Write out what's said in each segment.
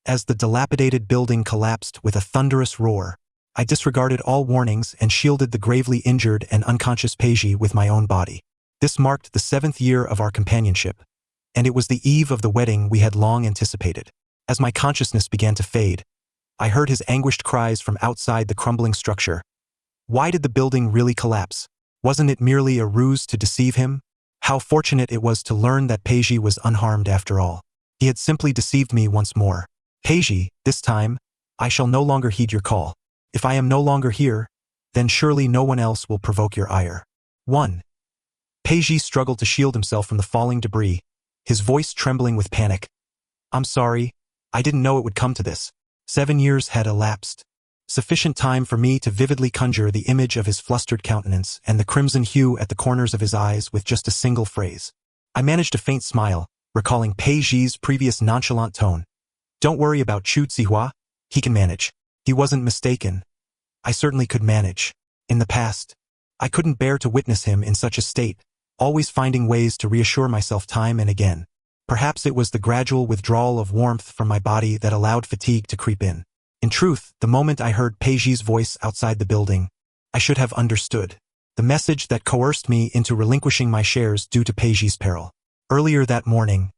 As the dilapidated building collapsed with a thunderous roar, I disregarded all warnings and shielded the gravely injured and unconscious Peiji with my own body. This marked the 7th year of our companionship, and it was the eve of the wedding we had long anticipated. As my consciousness began to fade, I heard his anguished cries from outside the crumbling structure. Why did the building really collapse? Wasn't it merely a ruse to deceive him? How fortunate it was to learn that Peiji was unharmed after all. He had simply deceived me once more. Peiji, this time, I shall no longer heed your call. If I am no longer here, then surely no one else will provoke your ire. 1. Peiji struggled to shield himself from the falling debris, his voice trembling with panic. I'm sorry, I didn't know it would come to this. 7 years had elapsed. Sufficient time for me to vividly conjure the image of his flustered countenance and the crimson hue at the corners of his eyes with just a single phrase. I managed a faint smile, recalling Peiji's previous nonchalant tone. Don't worry about Chu Zihua, he can manage. He wasn't mistaken. I certainly could manage. In the past, I couldn't bear to witness him in such a state, always finding ways to reassure myself time and again. Perhaps it was the gradual withdrawal of warmth from my body that allowed fatigue to creep in. In truth, the moment I heard Peiji's voice outside the building, I should have understood. The message that coerced me into relinquishing my shares due to Peiji's peril. Earlier that morning,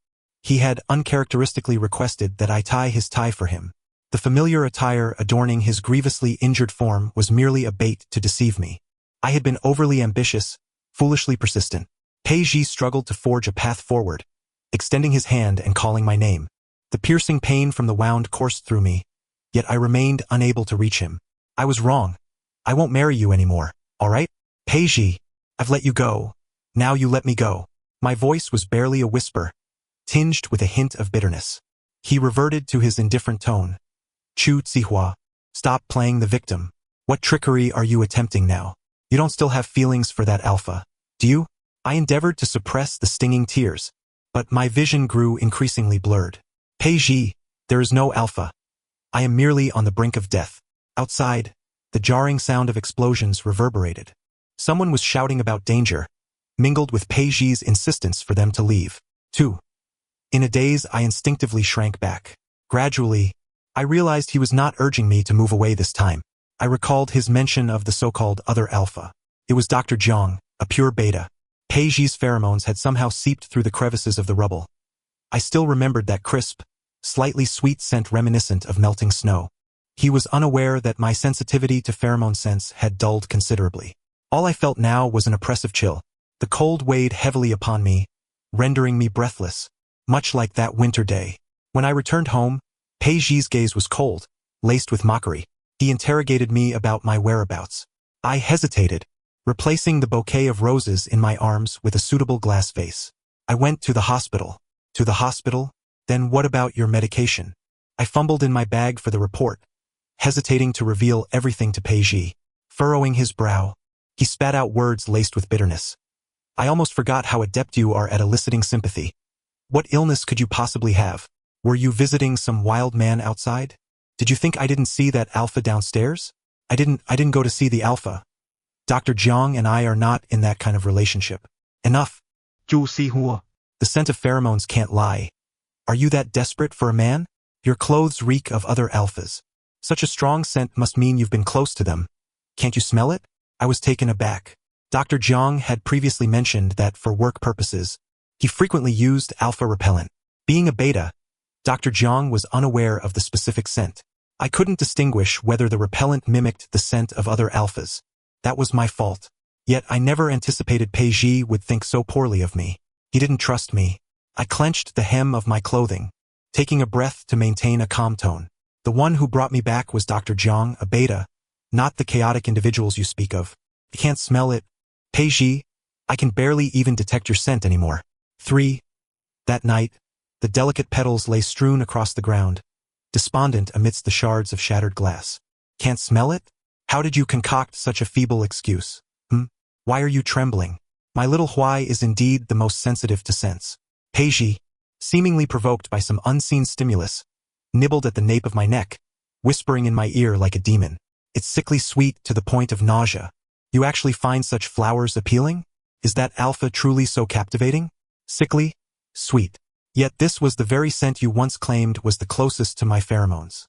he had uncharacteristically requested that I tie his tie for him. The familiar attire adorning his grievously injured form was merely a bait to deceive me. I had been overly ambitious, foolishly persistent. Peiji struggled to forge a path forward, extending his hand and calling my name. The piercing pain from the wound coursed through me, yet I remained unable to reach him. I was wrong. I won't marry you anymore, all right? Peiji, I've let you go. Now you let me go. My voice was barely a whisper, tinged with a hint of bitterness. He reverted to his indifferent tone. Chu Zihua, stop playing the victim. What trickery are you attempting now? You don't still have feelings for that alpha, do you? I endeavored to suppress the stinging tears, but my vision grew increasingly blurred. Peiji, there is no alpha. I am merely on the brink of death. Outside, the jarring sound of explosions reverberated. Someone was shouting about danger, mingled with Peiji's insistence for them to leave. 2. In a daze, I instinctively shrank back. Gradually, I realized he was not urging me to move away this time. I recalled his mention of the so-called other alpha. It was Dr. Jiang, a pure beta. Peiji's pheromones had somehow seeped through the crevices of the rubble. I still remembered that crisp, slightly sweet scent reminiscent of melting snow. He was unaware that my sensitivity to pheromone scents had dulled considerably. All I felt now was an oppressive chill. The cold weighed heavily upon me, rendering me breathless, much like that winter day. When I returned home, Peiji's gaze was cold, laced with mockery. He interrogated me about my whereabouts. I hesitated, replacing the bouquet of roses in my arms with a suitable glass vase. I went to the hospital. To the hospital? Then what about your medication? I fumbled in my bag for the report, hesitating to reveal everything to Peiji. Furrowing his brow, he spat out words laced with bitterness. I almost forgot how adept you are at eliciting sympathy. What illness could you possibly have? Were you visiting some wild man outside? Did you think I didn't see that alpha downstairs? I didn't go to see the alpha. Dr. Jiang and I are not in that kind of relationship. Enough. Chu Zihua. The scent of pheromones can't lie. Are you that desperate for a man? Your clothes reek of other alphas. Such a strong scent must mean you've been close to them. Can't you smell it? I was taken aback. Dr. Jiang had previously mentioned that for work purposes, he frequently used alpha repellent. Being a beta, Dr. Jiang was unaware of the specific scent. I couldn't distinguish whether the repellent mimicked the scent of other alphas. That was my fault. Yet I never anticipated Peiji would think so poorly of me. He didn't trust me. I clenched the hem of my clothing, taking a breath to maintain a calm tone. The one who brought me back was Dr. Jiang, a beta, not the chaotic individuals you speak of. I can't smell it. Peiji, I can barely even detect your scent anymore. 3. That night, the delicate petals lay strewn across the ground, despondent amidst the shards of shattered glass. Can't smell it? How did you concoct such a feeble excuse? Why are you trembling? My little Huai is indeed the most sensitive to scents. Peiji, seemingly provoked by some unseen stimulus, nibbled at the nape of my neck, whispering in my ear like a demon. It's sickly sweet to the point of nausea. You actually find such flowers appealing? Is that alpha truly so captivating? Sickly? Sweet. Yet this was the very scent you once claimed was the closest to my pheromones.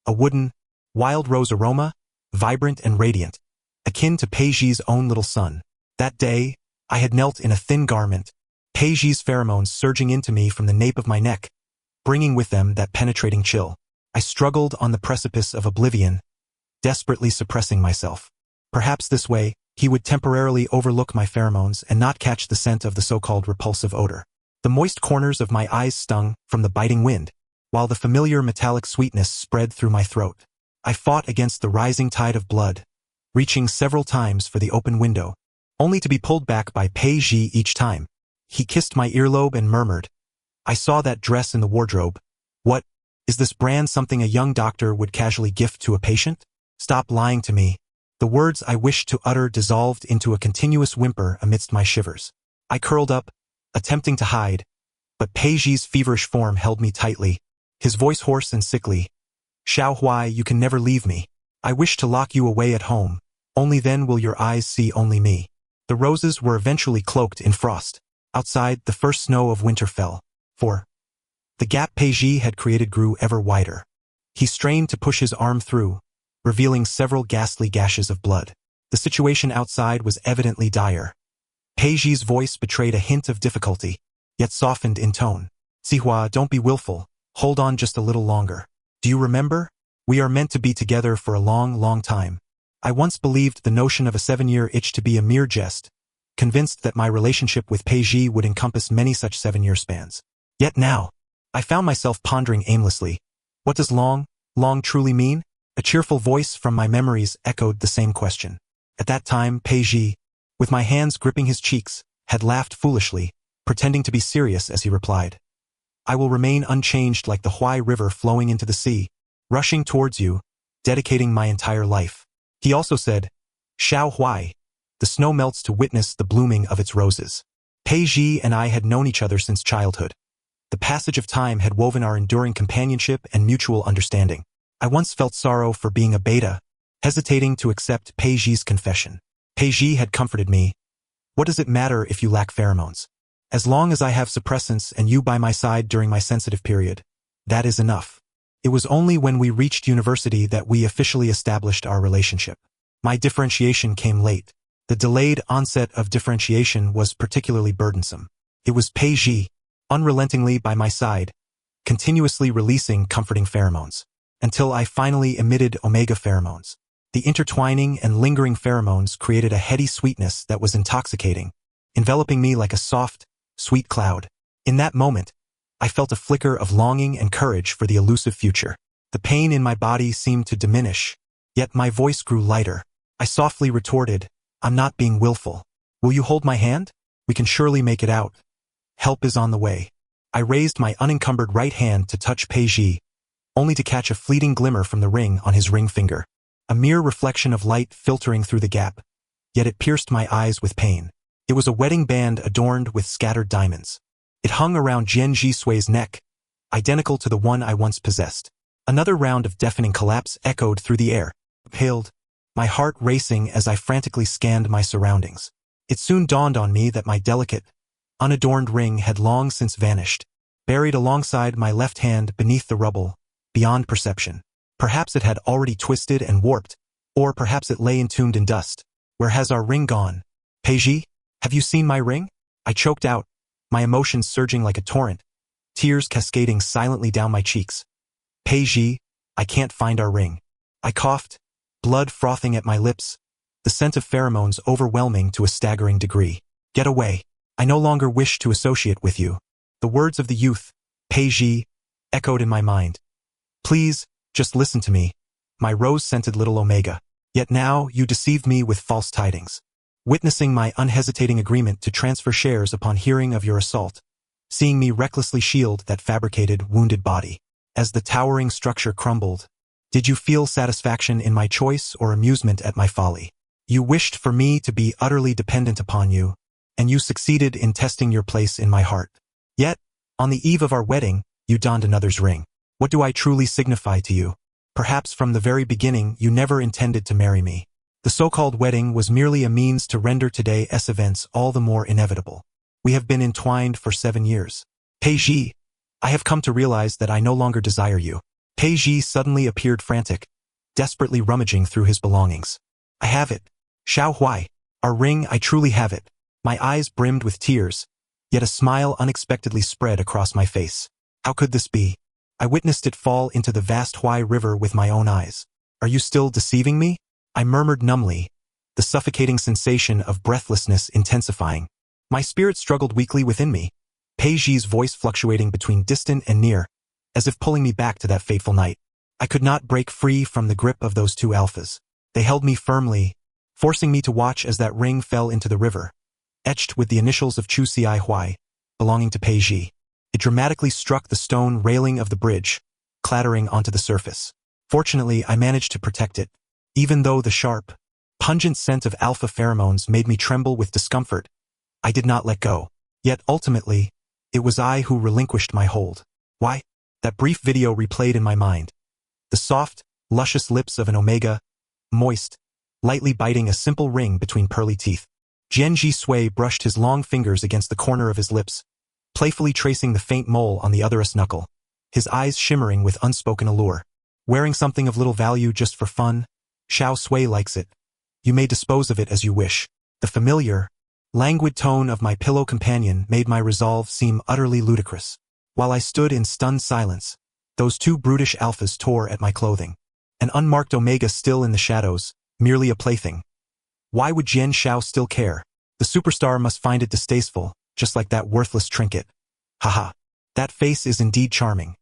A wooden, wild rose aroma, vibrant and radiant, akin to Peiji's own little son. That day, I had knelt in a thin garment, Peiji's pheromones surging into me from the nape of my neck, bringing with them that penetrating chill. I struggled on the precipice of oblivion, desperately suppressing myself. Perhaps this way, he would temporarily overlook my pheromones and not catch the scent of the so-called repulsive odor. The moist corners of my eyes stung from the biting wind, while the familiar metallic sweetness spread through my throat. I fought against the rising tide of blood, reaching several times for the open window, only to be pulled back by Peiji each time. He kissed my earlobe and murmured, "I saw that dress in the wardrobe. What, is this brand something a young doctor would casually gift to a patient? Stop lying to me." The words I wished to utter dissolved into a continuous whimper amidst my shivers. I curled up, attempting to hide, but Peiji's feverish form held me tightly, his voice hoarse and sickly. "Xiao Huai, you can never leave me. I wish to lock you away at home, only then will your eyes see only me." The roses were eventually cloaked in frost. Outside, the first snow of winter fell. For the gap Peiji had created grew ever wider. He strained to push his arm through, revealing several ghastly gashes of blood. The situation outside was evidently dire. Peiji's voice betrayed a hint of difficulty, yet softened in tone. "Sihua, don't be willful. Hold on just a little longer. Do you remember? We are meant to be together for a long, long time. I once believed the notion of a 7-year itch to be a mere jest, convinced that my relationship with Peiji would encompass many such 7-year spans. Yet now, I found myself pondering aimlessly. What does long, long truly mean? A cheerful voice from my memories echoed the same question. At that time, Peiji, with my hands gripping his cheeks, had laughed foolishly, pretending to be serious as he replied, "I will remain unchanged like the Huai River flowing into the sea, rushing towards you, dedicating my entire life." He also said, "Xiao Huai, the snow melts to witness the blooming of its roses." Peiji and I had known each other since childhood. The passage of time had woven our enduring companionship and mutual understanding. I once felt sorrow for being a beta, hesitating to accept Peiji's confession. Peiji had comforted me. "What does it matter if you lack pheromones? As long as I have suppressants and you by my side during my sensitive period, that is enough." It was only when we reached university that we officially established our relationship. My differentiation came late. The delayed onset of differentiation was particularly burdensome. It was Peiji, unrelentingly by my side, continuously releasing comforting pheromones, until I finally emitted omega pheromones. The intertwining and lingering pheromones created a heady sweetness that was intoxicating, enveloping me like a soft, sweet cloud. In that moment, I felt a flicker of longing and courage for the elusive future. The pain in my body seemed to diminish, yet my voice grew lighter. I softly retorted, "I'm not being willful. Will you hold my hand? We can surely make it out. Help is on the way." I raised my unencumbered right hand to touch Peiji, only to catch a fleeting glimmer from the ring on his ring finger. A mere reflection of light filtering through the gap, yet it pierced my eyes with pain. It was a wedding band adorned with scattered diamonds. It hung around Jian Jisui's neck, identical to the one I once possessed. Another round of deafening collapse echoed through the air, paled, my heart racing as I frantically scanned my surroundings. It soon dawned on me that my delicate, unadorned ring had long since vanished, buried alongside my left hand beneath the rubble, beyond perception. Perhaps it had already twisted and warped, or perhaps it lay entombed in dust. Where has our ring gone? Peiji, have you seen my ring? I choked out, my emotions surging like a torrent, tears cascading silently down my cheeks. Peiji, I can't find our ring. I coughed, blood frothing at my lips, the scent of pheromones overwhelming to a staggering degree. Get away. I no longer wish to associate with you. The words of the youth, Peiji, echoed in my mind. Please, just listen to me, my rose-scented little Omega. Yet now you deceived me with false tidings. Witnessing my unhesitating agreement to transfer shares upon hearing of your assault, seeing me recklessly shield that fabricated, wounded body. As the towering structure crumbled, did you feel satisfaction in my choice or amusement at my folly? You wished for me to be utterly dependent upon you, and you succeeded in testing your place in my heart. Yet, on the eve of our wedding, you donned another's ring. What do I truly signify to you? Perhaps from the very beginning you never intended to marry me. The so-called wedding was merely a means to render today's events all the more inevitable. We have been entwined for 7 years. Peiji, I have come to realize that I no longer desire you. Peiji suddenly appeared frantic, desperately rummaging through his belongings. I have it. Xiao Huai. Our ring, I truly have it. My eyes brimmed with tears, yet a smile unexpectedly spread across my face. How could this be? I witnessed it fall into the vast Huai River with my own eyes. Are you still deceiving me? I murmured numbly, the suffocating sensation of breathlessness intensifying. My spirit struggled weakly within me, Peiji's voice fluctuating between distant and near, as if pulling me back to that fateful night. I could not break free from the grip of those two alphas. They held me firmly, forcing me to watch as that ring fell into the river, etched with the initials of Chu Ci Huai, belonging to Peiji. It dramatically struck the stone railing of the bridge, clattering onto the surface. Fortunately, I managed to protect it. Even though the sharp, pungent scent of alpha pheromones made me tremble with discomfort, I did not let go. Yet ultimately, it was I who relinquished my hold. Why? That brief video replayed in my mind. The soft, luscious lips of an omega, moist, lightly biting a simple ring between pearly teeth. Jian Sui brushed his long fingers against the corner of his lips, playfully tracing the faint mole on the otherest knuckle, his eyes shimmering with unspoken allure. Wearing something of little value just for fun? Xiao Sui likes it. You may dispose of it as you wish. The familiar, languid tone of my pillow companion made my resolve seem utterly ludicrous. While I stood in stunned silence, those two brutish alphas tore at my clothing. An unmarked omega still in the shadows, merely a plaything. Why would Jian Xiao still care? The superstar must find it distasteful, just like that worthless trinket. Haha. That face is indeed charming.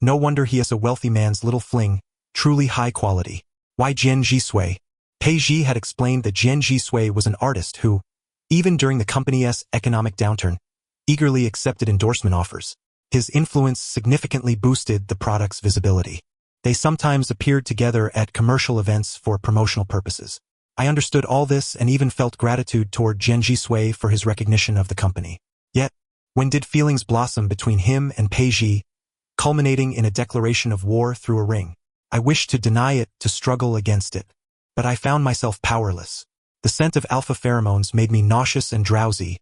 No wonder he is a wealthy man's little fling, truly high quality. Why Jian Sui? Peiji had explained that Jian Sui was an artist who, even during the company's economic downturn, eagerly accepted endorsement offers. His influence significantly boosted the product's visibility. They sometimes appeared together at commercial events for promotional purposes. I understood all this and even felt gratitude toward Jian Sui for his recognition of the company. Yet, when did feelings blossom between him and Peiji, culminating in a declaration of war through a ring? I wished to deny it, to struggle against it. But I found myself powerless. The scent of alpha pheromones made me nauseous and drowsy,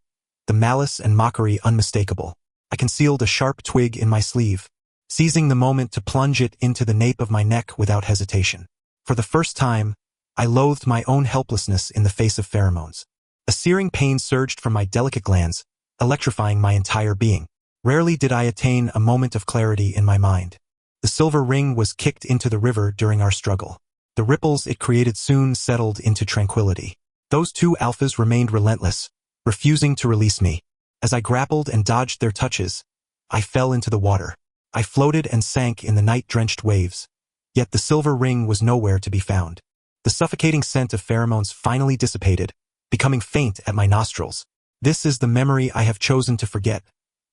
the malice and mockery unmistakable. I concealed a sharp twig in my sleeve, seizing the moment to plunge it into the nape of my neck without hesitation. For the first time, I loathed my own helplessness in the face of pheromones. A searing pain surged from my delicate glands, electrifying my entire being. Rarely did I attain a moment of clarity in my mind. The silver ring was kicked into the river during our struggle. The ripples it created soon settled into tranquility. Those two alphas remained relentless, refusing to release me. As I grappled and dodged their touches, I fell into the water. I floated and sank in the night-drenched waves. Yet the silver ring was nowhere to be found. The suffocating scent of pheromones finally dissipated, becoming faint at my nostrils. This is the memory I have chosen to forget,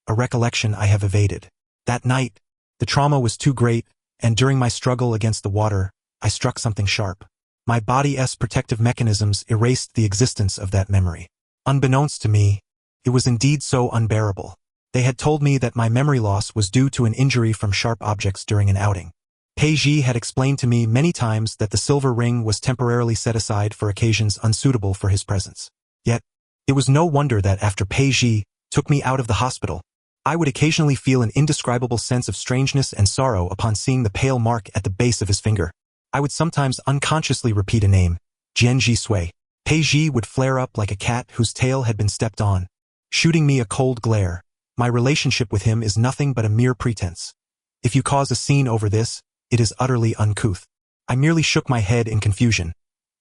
a recollection I have evaded. That night, the trauma was too great, and during my struggle against the water, I struck something sharp. My body's protective mechanisms erased the existence of that memory. Unbeknownst to me, it was indeed so unbearable. They had told me that my memory loss was due to an injury from sharp objects during an outing. Peiji had explained to me many times that the silver ring was temporarily set aside for occasions unsuitable for his presence. Yet, it was no wonder that after Peiji took me out of the hospital, I would occasionally feel an indescribable sense of strangeness and sorrow upon seeing the pale mark at the base of his finger. I would sometimes unconsciously repeat a name, Jian Sui. Peiji would flare up like a cat whose tail had been stepped on, shooting me a cold glare. My relationship with him is nothing but a mere pretense. If you cause a scene over this, it is utterly uncouth. I merely shook my head in confusion,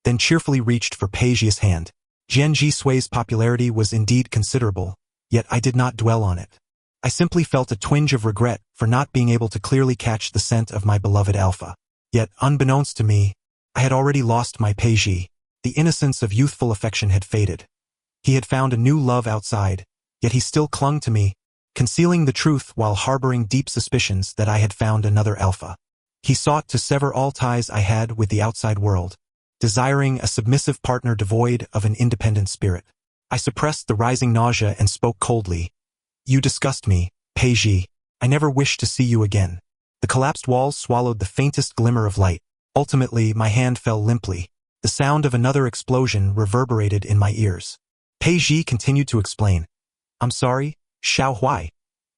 then cheerfully reached for Peiji's hand. Jian Sui's popularity was indeed considerable, yet I did not dwell on it. I simply felt a twinge of regret for not being able to clearly catch the scent of my beloved alpha. Yet, unbeknownst to me, I had already lost my Peiji. The innocence of youthful affection had faded. He had found a new love outside, yet he still clung to me, concealing the truth while harboring deep suspicions that I had found another alpha. He sought to sever all ties I had with the outside world, desiring a submissive partner devoid of an independent spirit. I suppressed the rising nausea and spoke coldly. You disgust me, Peiji. I never wish to see you again. The collapsed walls swallowed the faintest glimmer of light. Ultimately, my hand fell limply. The sound of another explosion reverberated in my ears. Peiji continued to explain. I'm sorry, Xiao Huai.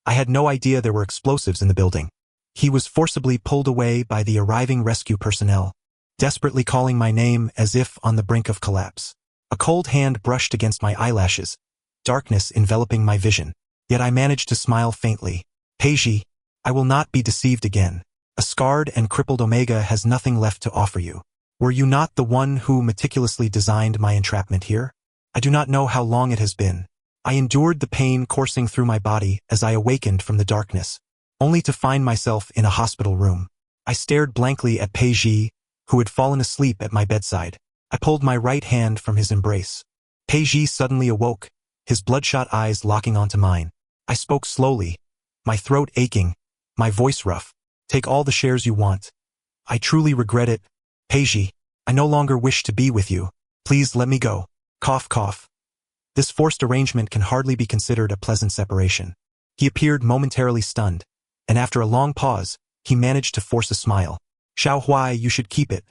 I had no idea there were explosives in the building. He was forcibly pulled away by the arriving rescue personnel, desperately calling my name as if on the brink of collapse. A cold hand brushed against my eyelashes, darkness enveloping my vision. Yet I managed to smile faintly. Peiji, I will not be deceived again. A scarred and crippled Omega has nothing left to offer you. Were you not the one who meticulously designed my entrapment here? I do not know how long it has been. I endured the pain coursing through my body as I awakened from the darkness, only to find myself in a hospital room. I stared blankly at Peiji, who had fallen asleep at my bedside. I pulled my right hand from his embrace. Peiji suddenly awoke, his bloodshot eyes locking onto mine. I spoke slowly, my throat aching, my voice rough. Take all the shares you want. I truly regret it. Peiji, I no longer wish to be with you. Please let me go. Cough, cough. This forced arrangement can hardly be considered a pleasant separation. He appeared momentarily stunned, and after a long pause, he managed to force a smile. Xiao Huai, you should keep it.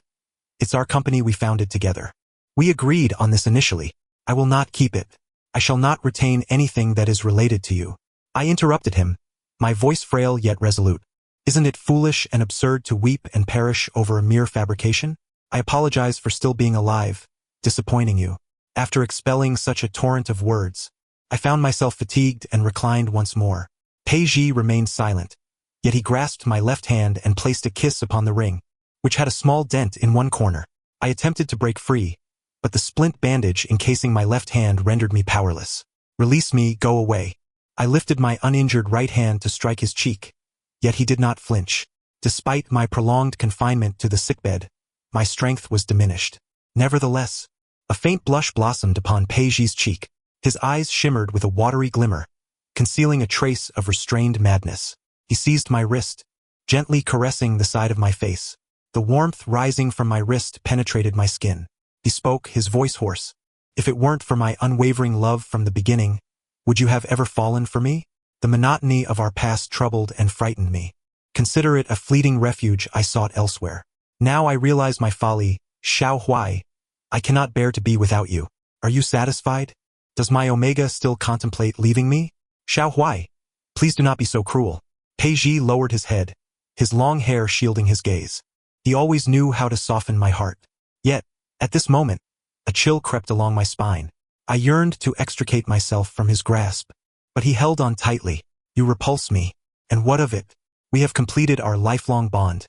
It's our company we founded together. We agreed on this initially. I will not keep it. I shall not retain anything that is related to you. I interrupted him, my voice frail yet resolute. Isn't it foolish and absurd to weep and perish over a mere fabrication? I apologize for still being alive, disappointing you. After expelling such a torrent of words, I found myself fatigued and reclined once more. Peiji remained silent, yet he grasped my left hand and placed a kiss upon the ring, which had a small dent in one corner. I attempted to break free, but the splint bandage encasing my left hand rendered me powerless. Release me, go away. I lifted my uninjured right hand to strike his cheek, yet he did not flinch. Despite my prolonged confinement to the sickbed, my strength was diminished. Nevertheless, a faint blush blossomed upon Peiji's cheek. His eyes shimmered with a watery glimmer, concealing a trace of restrained madness. He seized my wrist, gently caressing the side of my face. The warmth rising from my wrist penetrated my skin. He spoke, his voice hoarse. If it weren't for my unwavering love from the beginning, would you have ever fallen for me? The monotony of our past troubled and frightened me. Consider it a fleeting refuge I sought elsewhere. Now I realize my folly. Xiao Huai, I cannot bear to be without you. Are you satisfied? Does my Omega still contemplate leaving me? Xiao Huai, please do not be so cruel. Peiji lowered his head, his long hair shielding his gaze. He always knew how to soften my heart. Yet, at this moment, a chill crept along my spine. I yearned to extricate myself from his grasp, but he held on tightly. You repulse me. And what of it? We have completed our lifelong bond.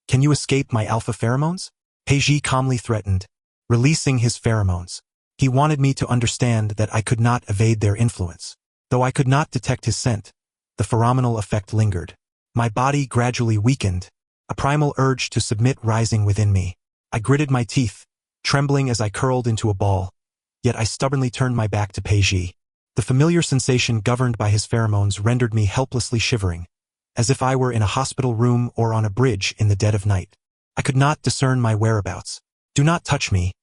Can you escape my alpha pheromones? Peiji calmly threatened, releasing his pheromones. He wanted me to understand that I could not evade their influence. Though I could not detect his scent, the pheromonal effect lingered. My body gradually weakened, a primal urge to submit rising within me. I gritted my teeth, trembling as I curled into a ball, yet I stubbornly turned my back to Peiji. The familiar sensation governed by his pheromones rendered me helplessly shivering, as if I were in a hospital room or on a bridge in the dead of night. I could not discern my whereabouts. Do not touch me.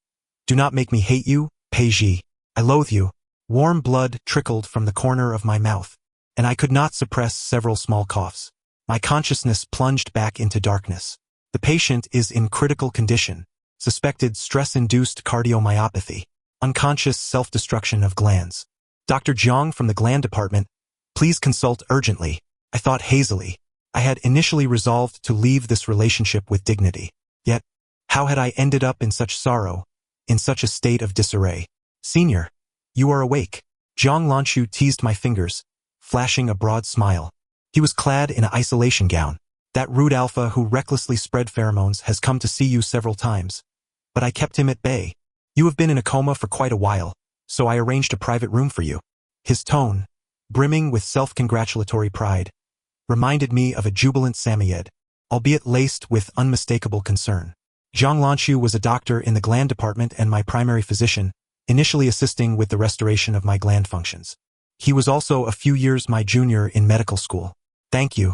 Do not make me hate you, Peiji. I loathe you. Warm blood trickled from the corner of my mouth, and I could not suppress several small coughs. My consciousness plunged back into darkness. The patient is in critical condition. Suspected stress-induced cardiomyopathy. Unconscious self-destruction of glands. Dr. Jiang from the gland department, please consult urgently. I thought hazily. I had initially resolved to leave this relationship with dignity. Yet, how had I ended up in such sorrow, in such a state of disarray? Senior, you are awake. Jiang Lanshu teased my fingers, flashing a broad smile. He was clad in an isolation gown. That rude alpha who recklessly spread pheromones has come to see you several times. But I kept him at bay. You have been in a coma for quite a while, so I arranged a private room for you. His tone, brimming with self-congratulatory pride, reminded me of a jubilant Samoyed, albeit laced with unmistakable concern. Zhang Lanshu was a doctor in the gland department and my primary physician, initially assisting with the restoration of my gland functions. He was also a few years my junior in medical school. Thank you.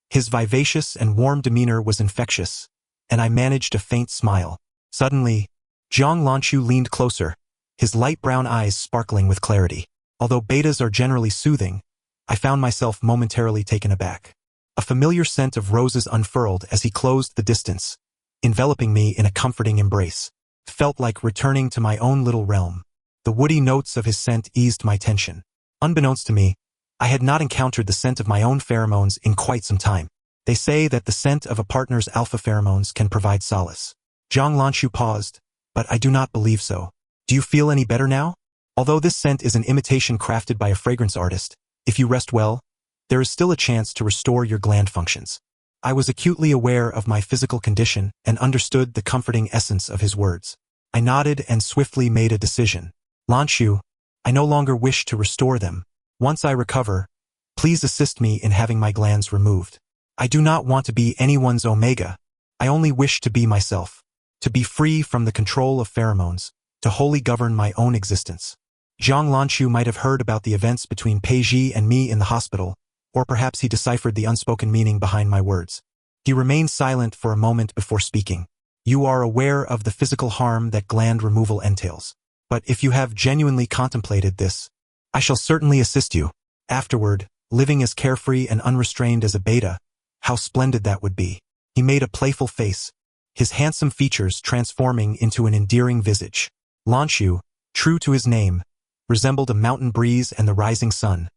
His vivacious and warm demeanor was infectious, and I managed a faint smile. Suddenly, Zhang Lanshu leaned closer, his light brown eyes sparkling with clarity. Although betas are generally soothing, I found myself momentarily taken aback. A familiar scent of roses unfurled as he closed the distance, enveloping me in a comforting embrace. It felt like returning to my own little realm. The woody notes of his scent eased my tension. Unbeknownst to me, I had not encountered the scent of my own pheromones in quite some time. They say that the scent of a partner's alpha pheromones can provide solace. Zhang Lanqiu paused, but I do not believe so. Do you feel any better now? Although this scent is an imitation crafted by a fragrance artist, if you rest well, there is still a chance to restore your gland functions. I was acutely aware of my physical condition and understood the comforting essence of his words. I nodded and swiftly made a decision. Lanqiu, I no longer wish to restore them. Once I recover, please assist me in having my glands removed. I do not want to be anyone's omega. I only wish to be myself. To be free from the control of pheromones, to wholly govern my own existence. Zhang Lanqiu might have heard about the events between Peizhi and me in the hospital, or perhaps he deciphered the unspoken meaning behind my words. He remained silent for a moment before speaking. You are aware of the physical harm that gland removal entails. But if you have genuinely contemplated this, I shall certainly assist you. Afterward, living as carefree and unrestrained as a beta, how splendid that would be. He made a playful face, his handsome features transforming into an endearing visage. Lanqiu, true to his name, resembled a mountain breeze and the rising sun,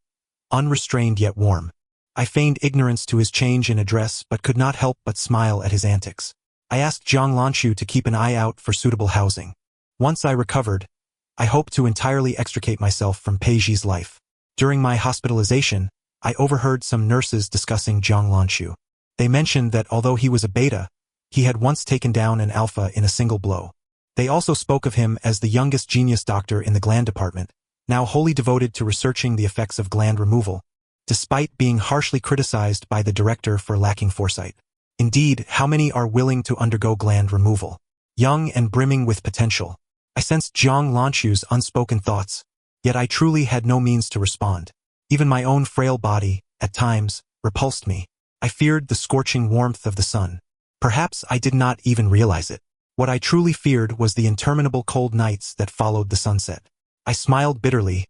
unrestrained yet warm. I feigned ignorance to his change in address but could not help but smile at his antics. I asked Zhang Lanqiu to keep an eye out for suitable housing. Once I recovered, I hoped to entirely extricate myself from Peizhi's life. During my hospitalization, I overheard some nurses discussing Zhang Lanqiu. They mentioned that although he was a beta, he had once taken down an alpha in a single blow. They also spoke of him as the youngest genius doctor in the gland department, now wholly devoted to researching the effects of gland removal, despite being harshly criticized by the director for lacking foresight. Indeed, how many are willing to undergo gland removal? Young and brimming with potential. I sensed Zhang Lanqiu's unspoken thoughts, yet I truly had no means to respond. Even my own frail body, at times, repulsed me. I feared the scorching warmth of the sun. Perhaps I did not even realize it. What I truly feared was the interminable cold nights that followed the sunset. I smiled bitterly.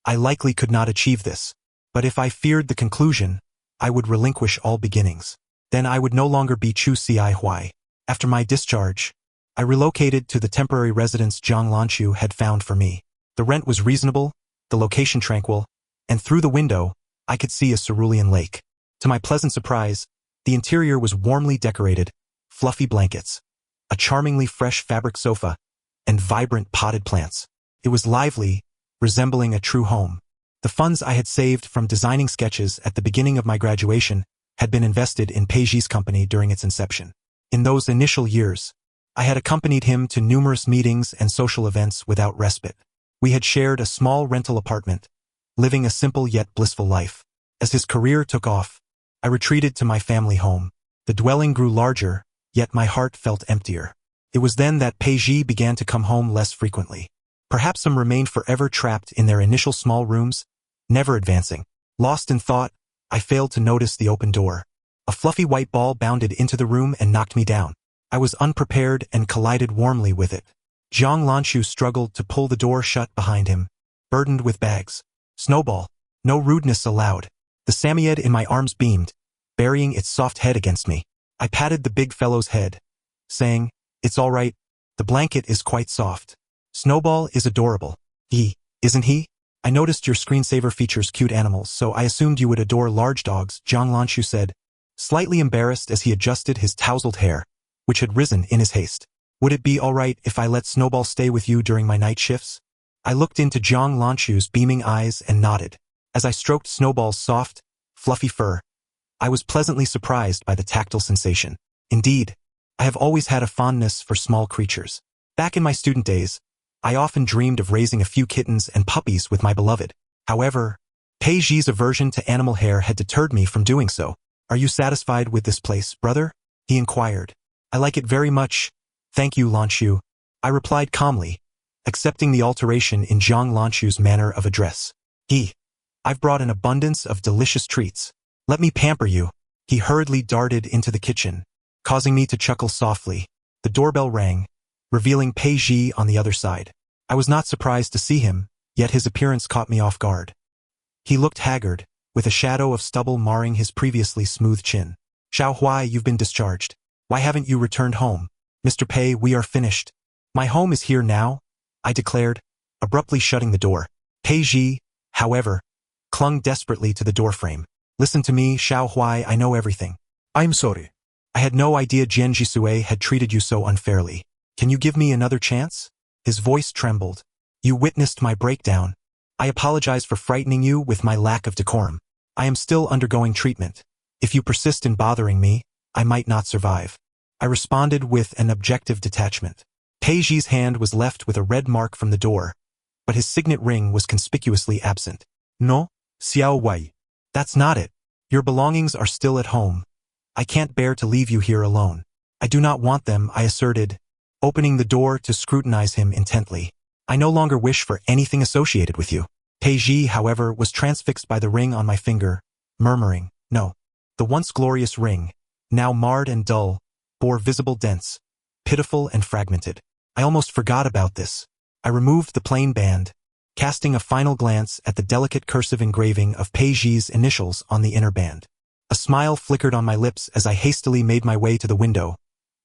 I likely could not achieve this. But if I feared the conclusion, I would relinquish all beginnings. Then I would no longer be Chu Ci Hui. After my discharge, I relocated to the temporary residence Zhang Lanqiu had found for me. The rent was reasonable, the location tranquil, and through the window, I could see a cerulean lake. To my pleasant surprise, the interior was warmly decorated, fluffy blankets, a charmingly fresh fabric sofa, and vibrant potted plants. It was lively, resembling a true home. The funds I had saved from designing sketches at the beginning of my graduation had been invested in Peizhi's company during its inception. In those initial years, I had accompanied him to numerous meetings and social events without respite. We had shared a small rental apartment, living a simple yet blissful life. As his career took off, I retreated to my family home. The dwelling grew larger, yet my heart felt emptier. It was then that Peizhi began to come home less frequently. Perhaps some remained forever trapped in their initial small rooms, never advancing. Lost in thought, I failed to notice the open door. A fluffy white ball bounded into the room and knocked me down. I was unprepared and collided warmly with it. Zhang Lanqiu struggled to pull the door shut behind him, burdened with bags. Snowball. No rudeness allowed. The Samoyed in my arms beamed, burying its soft head against me. I patted the big fellow's head, saying, "It's all right. The blanket is quite soft. Snowball is adorable. Isn't he? I noticed your screensaver features cute animals, so I assumed you would adore large dogs," Zhang Lanqiu said, slightly embarrassed as he adjusted his tousled hair, which had risen in his haste. "Would it be all right if I let Snowball stay with you during my night shifts?" I looked into Zhang Lanqiu's beaming eyes and nodded. As I stroked Snowball's soft, fluffy fur, I was pleasantly surprised by the tactile sensation. Indeed, I have always had a fondness for small creatures. Back in my student days, I often dreamed of raising a few kittens and puppies with my beloved. However, Peizhi's aversion to animal hair had deterred me from doing so. "Are you satisfied with this place, brother?" he inquired. "I like it very much, thank you, Lanqiu," I replied calmly, accepting the alteration in Zhang Lanqiu's manner of address. "I've brought an abundance of delicious treats. Let me pamper you." He hurriedly darted into the kitchen, causing me to chuckle softly. The doorbell rang, revealing Peizhi on the other side. I was not surprised to see him, yet his appearance caught me off guard. He looked haggard, with a shadow of stubble marring his previously smooth chin. "Xiao Hui, you've been discharged. Why haven't you returned home?" "Mr. Pei, we are finished. My home is here now," I declared, abruptly shutting the door. Peizhi, however, clung desperately to the doorframe. Listen to me, Xiao Huai, I know everything. I'm sorry. I had no idea Jian Jisue had treated you so unfairly. Can you give me another chance? His voice trembled. You witnessed my breakdown. I apologize for frightening you with my lack of decorum. I am still undergoing treatment. If you persist in bothering me, I might not survive. I responded with an objective detachment. Peiji's hand was left with a red mark from the door, but his signet ring was conspicuously absent. No, Xiao Wei. That's not it. Your belongings are still at home. I can't bear to leave you here alone. I do not want them, I asserted, opening the door to scrutinize him intently. I no longer wish for anything associated with you. Peiji, however, was transfixed by the ring on my finger, murmuring, no. The once glorious ring, now marred and dull, bore visible dents, pitiful and fragmented. I almost forgot about this. I removed the plain band, casting a final glance at the delicate cursive engraving of Peiji's initials on the inner band. A smile flickered on my lips as I hastily made my way to the window,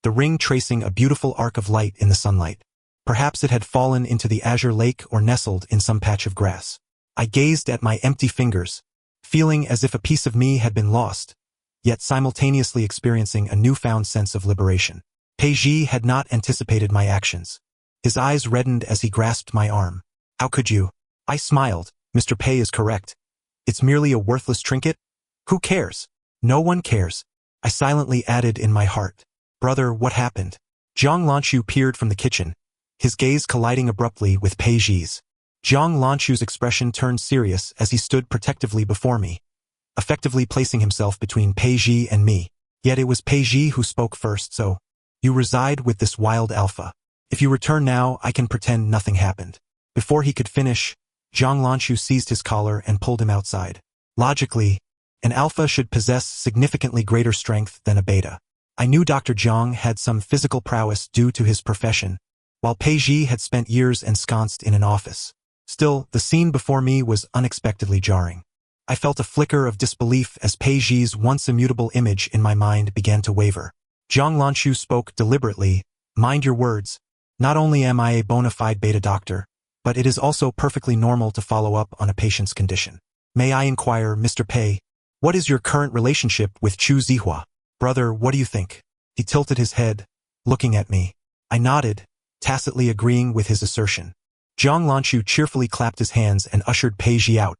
the ring tracing a beautiful arc of light in the sunlight. Perhaps it had fallen into the azure lake or nestled in some patch of grass. I gazed at my empty fingers, feeling as if a piece of me had been lost, yet simultaneously experiencing a newfound sense of liberation. Peiji had not anticipated my actions. His eyes reddened as he grasped my arm. How could you? I smiled. Mr. Pei is correct. It's merely a worthless trinket. Who cares? No one cares. I silently added in my heart. Brother, what happened? Zhang Lanchu peered from the kitchen, his gaze colliding abruptly with Peiji's. Zhang Lanchu's expression turned serious as he stood protectively before me, effectively placing himself between Peiji and me. Yet it was Peiji who spoke first, so, you reside with this wild alpha. If you return now, I can pretend nothing happened. Before he could finish, Zhang Lanchu seized his collar and pulled him outside. Logically, an alpha should possess significantly greater strength than a beta. I knew Dr. Zhang had some physical prowess due to his profession, while Peiji had spent years ensconced in an office. Still, the scene before me was unexpectedly jarring. I felt a flicker of disbelief as Peiji's once immutable image in my mind began to waver. Zhang Lanchu spoke deliberately, mind your words. Not only am I a bona fide beta doctor, but it is also perfectly normal to follow up on a patient's condition. May I inquire, Mr. Pei, what is your current relationship with Chu Zihua? Brother, what do you think? He tilted his head, looking at me. I nodded, tacitly agreeing with his assertion. Zhang Lanchu cheerfully clapped his hands and ushered Peiji out,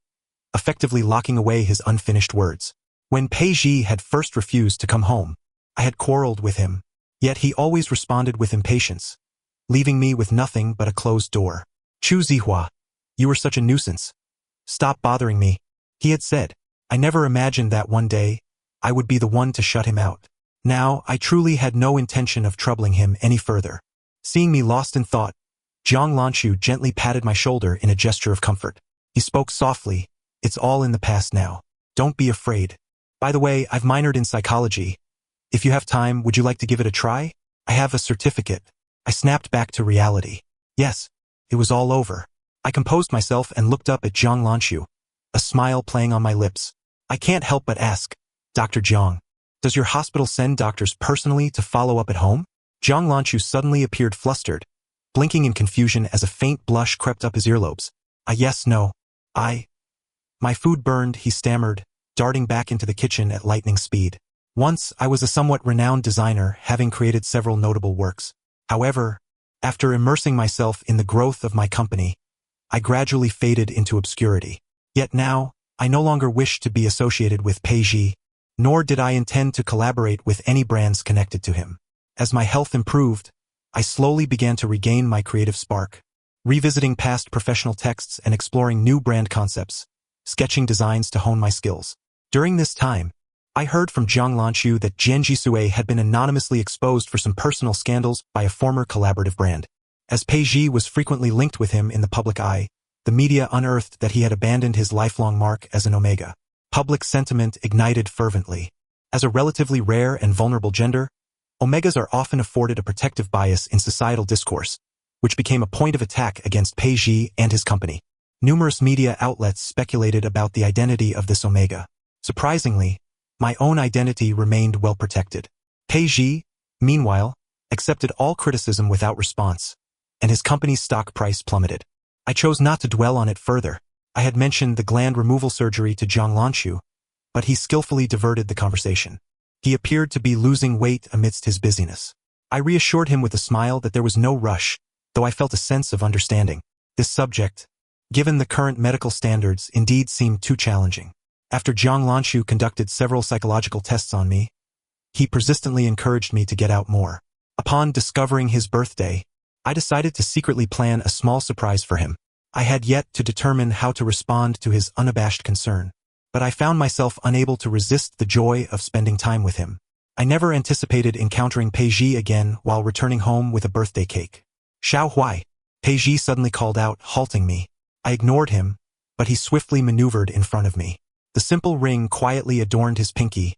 effectively locking away his unfinished words. When Peiji had first refused to come home, I had quarreled with him, yet he always responded with impatience, leaving me with nothing but a closed door. Chu Zihua, you were such a nuisance. Stop bothering me, he had said. I never imagined that one day, I would be the one to shut him out. Now, I truly had no intention of troubling him any further. Seeing me lost in thought, Zhang Lanchu gently patted my shoulder in a gesture of comfort. He spoke softly, it's all in the past now. Don't be afraid. By the way, I've minored in psychology. If you have time, would you like to give it a try? I have a certificate. I snapped back to reality. Yes, it was all over. I composed myself and looked up at Zhang Lanchu, a smile playing on my lips. I can't help but ask, Dr. Zhang, does your hospital send doctors personally to follow up at home? Zhang Lanchu suddenly appeared flustered, blinking in confusion as a faint blush crept up his earlobes. Yes, no. My food burned, he stammered, darting back into the kitchen at lightning speed. Once, I was a somewhat renowned designer, having created several notable works. However, after immersing myself in the growth of my company, I gradually faded into obscurity. Yet now, I no longer wished to be associated with Peiji, nor did I intend to collaborate with any brands connected to him. As my health improved, I slowly began to regain my creative spark, revisiting past professional texts and exploring new brand concepts, sketching designs to hone my skills. During this time, I heard from Zhang Lanchu that Jian Jisue had been anonymously exposed for some personal scandals by a former collaborative brand. As Peiji was frequently linked with him in the public eye, the media unearthed that he had abandoned his lifelong mark as an Omega. Public sentiment ignited fervently. As a relatively rare and vulnerable gender, Omegas are often afforded a protective bias in societal discourse, which became a point of attack against Peiji and his company. Numerous media outlets speculated about the identity of this Omega. Surprisingly, my own identity remained well protected. Peiji, meanwhile, accepted all criticism without response, and his company's stock price plummeted. I chose not to dwell on it further, I had mentioned the gland removal surgery to Zhang Lanxu, but he skillfully diverted the conversation. He appeared to be losing weight amidst his busyness. I reassured him with a smile that there was no rush, though I felt a sense of understanding. This subject, given the current medical standards, indeed seemed too challenging. After Zhang Lanxu conducted several psychological tests on me, he persistently encouraged me to get out more. Upon discovering his birthday, I decided to secretly plan a small surprise for him. I had yet to determine how to respond to his unabashed concern, but I found myself unable to resist the joy of spending time with him. I never anticipated encountering Peiji again while returning home with a birthday cake. Xiao Huai, Peiji suddenly called out, halting me. I ignored him, but he swiftly maneuvered in front of me. The simple ring quietly adorned his pinky,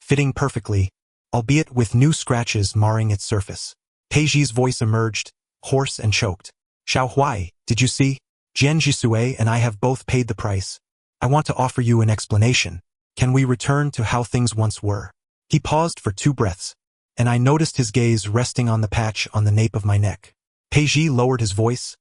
fitting perfectly, albeit with new scratches marring its surface. Peiji's voice emerged, hoarse and choked. Xiao Huai, did you see? Jian Jisue and I have both paid the price. I want to offer you an explanation. Can we return to how things once were? He paused for 2 breaths, and I noticed his gaze resting on the patch on the nape of my neck. Peiji lowered his voice,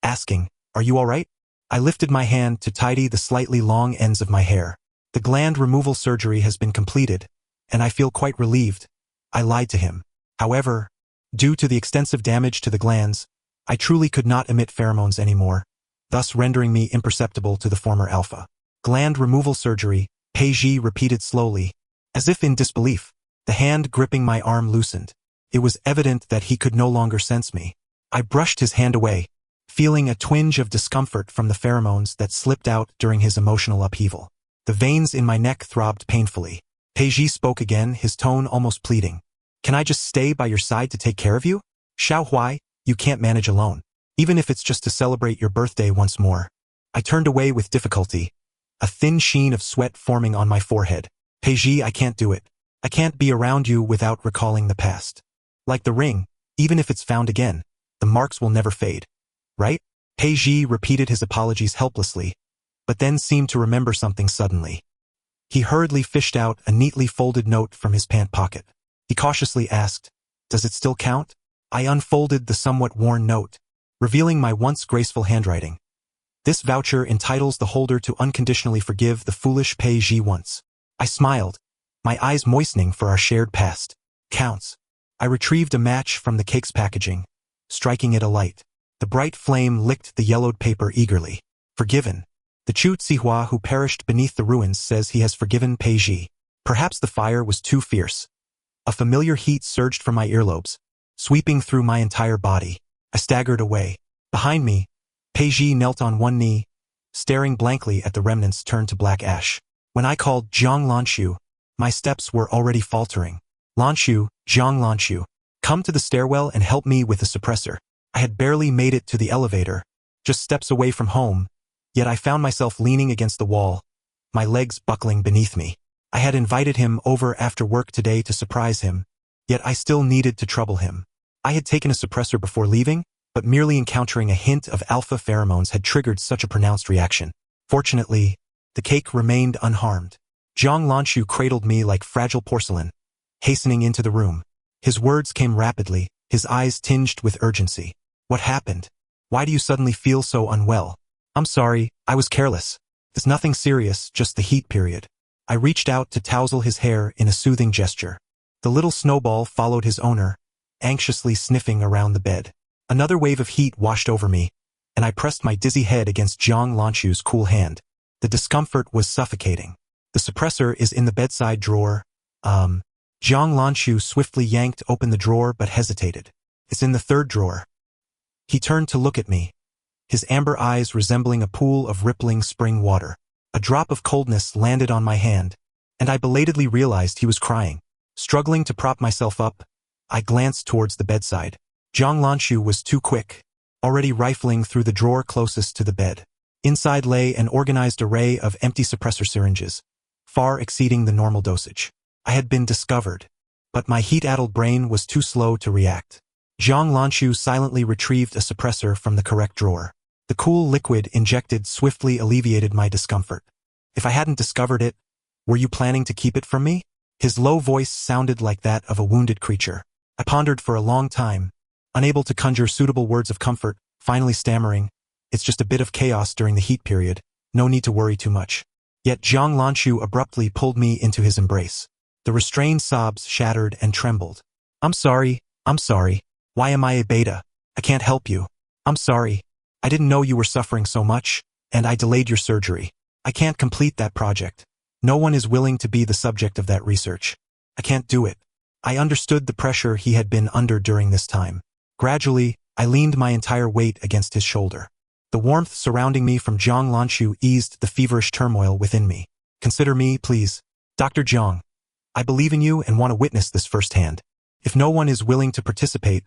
asking, are you all right? I lifted my hand to tidy the slightly long ends of my hair. The gland removal surgery has been completed, and I feel quite relieved. I lied to him. However, due to the extensive damage to the glands, I truly could not emit pheromones anymore, thus rendering me imperceptible to the former alpha. Gland removal surgery, Peiji repeated slowly, as if in disbelief. The hand gripping my arm loosened. It was evident that he could no longer sense me. I brushed his hand away, feeling a twinge of discomfort from the pheromones that slipped out during his emotional upheaval. The veins in my neck throbbed painfully. Peiji spoke again, his tone almost pleading. Can I just stay by your side to take care of you? Xiao Huai, you can't manage alone, even if it's just to celebrate your birthday once more. I turned away with difficulty, a thin sheen of sweat forming on my forehead. Peiji, I can't do it. I can't be around you without recalling the past. Like the ring, even if it's found again, the marks will never fade. Right? Peiji repeated his apologies helplessly, but then seemed to remember something suddenly. He hurriedly fished out a neatly folded note from his pant pocket. He cautiously asked, does it still count? I unfolded the somewhat worn note, revealing my once graceful handwriting. This voucher entitles the holder to unconditionally forgive the foolish Peiji once. I smiled, my eyes moistening for our shared past. Counts. I retrieved a match from the cake's packaging, striking it alight. The bright flame licked the yellowed paper eagerly. Forgiven. The Chu Zihua who perished beneath the ruins says he has forgiven Peiji. Perhaps the fire was too fierce. A familiar heat surged from my earlobes, sweeping through my entire body. I staggered away. Behind me, Peiji knelt on one knee, staring blankly at the remnants turned to black ash. When I called Zhang Lanxu, my steps were already faltering. Lanxu, Zhang Lanxu, come to the stairwell and help me with the suppressor. I had barely made it to the elevator, just steps away from home, yet I found myself leaning against the wall, my legs buckling beneath me. I had invited him over after work today to surprise him, yet I still needed to trouble him. I had taken a suppressor before leaving, but merely encountering a hint of alpha pheromones had triggered such a pronounced reaction. Fortunately, the cake remained unharmed. Zhang Lanxu cradled me like fragile porcelain, hastening into the room. His words came rapidly, his eyes tinged with urgency. What happened? Why do you suddenly feel so unwell? I'm sorry, I was careless. There's nothing serious, just the heat period. I reached out to tousle his hair in a soothing gesture. The little snowball followed his owner, anxiously sniffing around the bed. Another wave of heat washed over me, and I pressed my dizzy head against Zhang Lanxu's cool hand. The discomfort was suffocating. The suppressor is in the bedside drawer. Zhang Lanxu swiftly yanked open the drawer but hesitated. It's in the 3rd drawer. He turned to look at me, his amber eyes resembling a pool of rippling spring water. A drop of coldness landed on my hand, and I belatedly realized he was crying. Struggling to prop myself up, I glanced towards the bedside. Zhang Lanxu was too quick, already rifling through the drawer closest to the bed. Inside lay an organized array of empty suppressor syringes, far exceeding the normal dosage. I had been discovered, but my heat-addled brain was too slow to react. Zhang Lanxu silently retrieved a suppressor from the correct drawer. The cool liquid injected swiftly alleviated my discomfort. If I hadn't discovered it, were you planning to keep it from me? His low voice sounded like that of a wounded creature. I pondered for a long time, unable to conjure suitable words of comfort, finally stammering, it's just a bit of chaos during the heat period, No need to worry too much. Yet Zhang Lanqiu abruptly pulled me into his embrace. The restrained sobs shattered and trembled. I'm sorry. Why am I a beta? I can't help you. I'm sorry. I didn't know you were suffering so much, and I delayed your surgery. I can't complete that project. No one is willing to be the subject of that research. I can't do it. I understood the pressure he had been under during this time. Gradually, I leaned my entire weight against his shoulder. The warmth surrounding me from Zhang Lanqiu eased the feverish turmoil within me. Consider me, please. Dr. Zhang. I believe in you and want to witness this firsthand. If no one is willing to participate,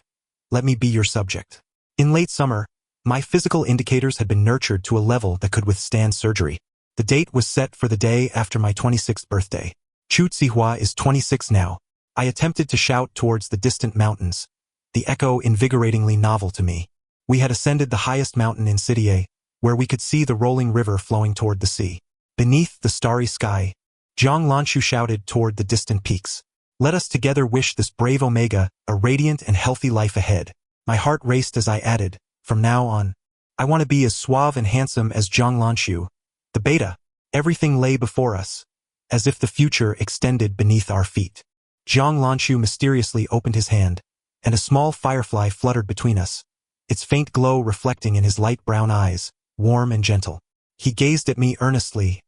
let me be your subject. In late summer, my physical indicators had been nurtured to a level that could withstand surgery. The date was set for the day after my 26th birthday. Chu Zihua is 26 now. I attempted to shout towards the distant mountains, the echo invigoratingly novel to me. We had ascended the highest mountain in Citie, where we could see the rolling river flowing toward the sea. Beneath the starry sky, Zhang Lanqiu shouted toward the distant peaks. Let us together wish this brave Omega a radiant and healthy life ahead. My heart raced as I added, from now on, I want to be as suave and handsome as Zhang Lanqiu. The beta. Everything lay before us, as if the future extended beneath our feet. Zhang Lanqiu mysteriously opened his hand, and a small firefly fluttered between us, its faint glow reflecting in his light brown eyes, warm and gentle. He gazed at me earnestly.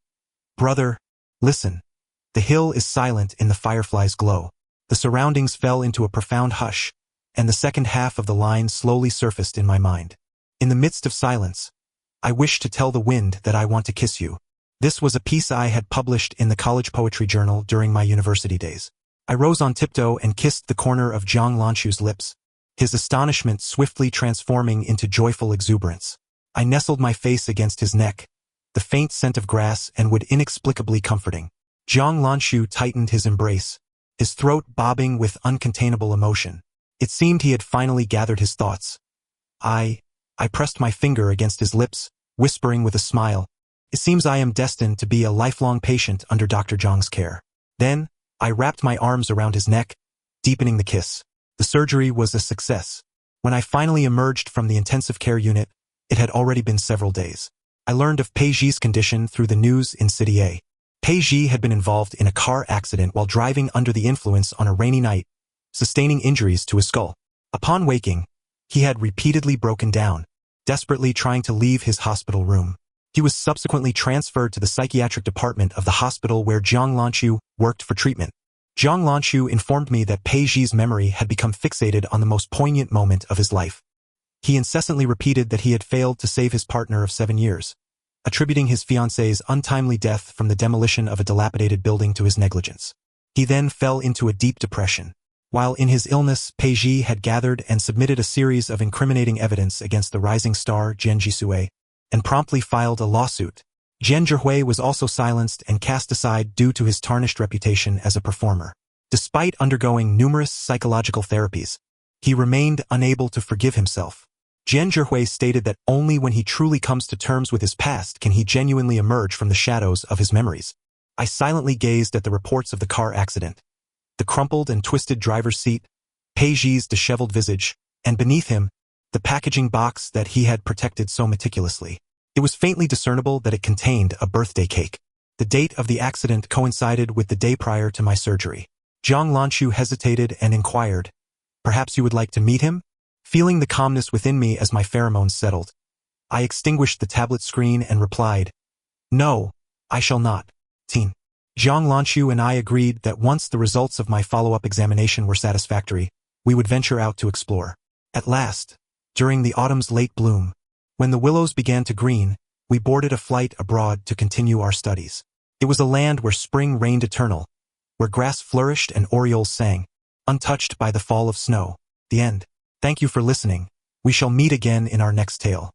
Brother, listen. The hill is silent in the firefly's glow. The surroundings fell into a profound hush, and the second half of the line slowly surfaced in my mind. In the midst of silence, I wish to tell the wind that I want to kiss you. This was a piece I had published in the college poetry journal during my university days. I rose on tiptoe and kissed the corner of Zhang Lanqiu's lips, his astonishment swiftly transforming into joyful exuberance. I nestled my face against his neck, the faint scent of grass and wood inexplicably comforting. Zhang Lanqiu tightened his embrace, his throat bobbing with uncontainable emotion. It seemed he had finally gathered his thoughts. I pressed my finger against his lips, whispering with a smile, "It seems I am destined to be a lifelong patient under Dr. Zhang's care." Then, I wrapped my arms around his neck, deepening the kiss. The surgery was a success. When I finally emerged from the intensive care unit, it had already been several days. I learned of Pei Zhi's condition through the news in Citie. Pei Zhi had been involved in a car accident while driving under the influence on a rainy night, sustaining injuries to his skull. Upon waking, he had repeatedly broken down, desperately trying to leave his hospital room. He was subsequently transferred to the psychiatric department of the hospital where Zhang Lanqiu worked for treatment. Zhang Lanqiu informed me that Pei Zhi's memory had become fixated on the most poignant moment of his life. He incessantly repeated that he had failed to save his partner of 7 years, attributing his fiancé's untimely death from the demolition of a dilapidated building to his negligence. He then fell into a deep depression. While in his illness, Pei Zhi had gathered and submitted a series of incriminating evidence against the rising star Jian Jisue, and promptly filed a lawsuit. Jian Zhihui was also silenced and cast aside due to his tarnished reputation as a performer. Despite undergoing numerous psychological therapies, he remained unable to forgive himself. Jian Zhihui stated that only when he truly comes to terms with his past can he genuinely emerge from the shadows of his memories. I silently gazed at the reports of the car accident, the crumpled and twisted driver's seat, Pei Zhi's disheveled visage, and beneath him, the packaging box that he had protected so meticulously. It was faintly discernible that it contained a birthday cake. The date of the accident coincided with the day prior to my surgery. Zhang Lanqiu hesitated and inquired, "Perhaps you would like to meet him?" Feeling the calmness within me as my pheromones settled, I extinguished the tablet screen and replied, "No, I shall not." Teen. Zhang Lanqiu and I agreed that once the results of my follow-up examination were satisfactory, we would venture out to explore. At last, during the autumn's late bloom, when the willows began to green, we boarded a flight abroad to continue our studies. It was a land where spring reigned eternal, where grass flourished and orioles sang, untouched by the fall of snow. The end. Thank you for listening. We shall meet again in our next tale.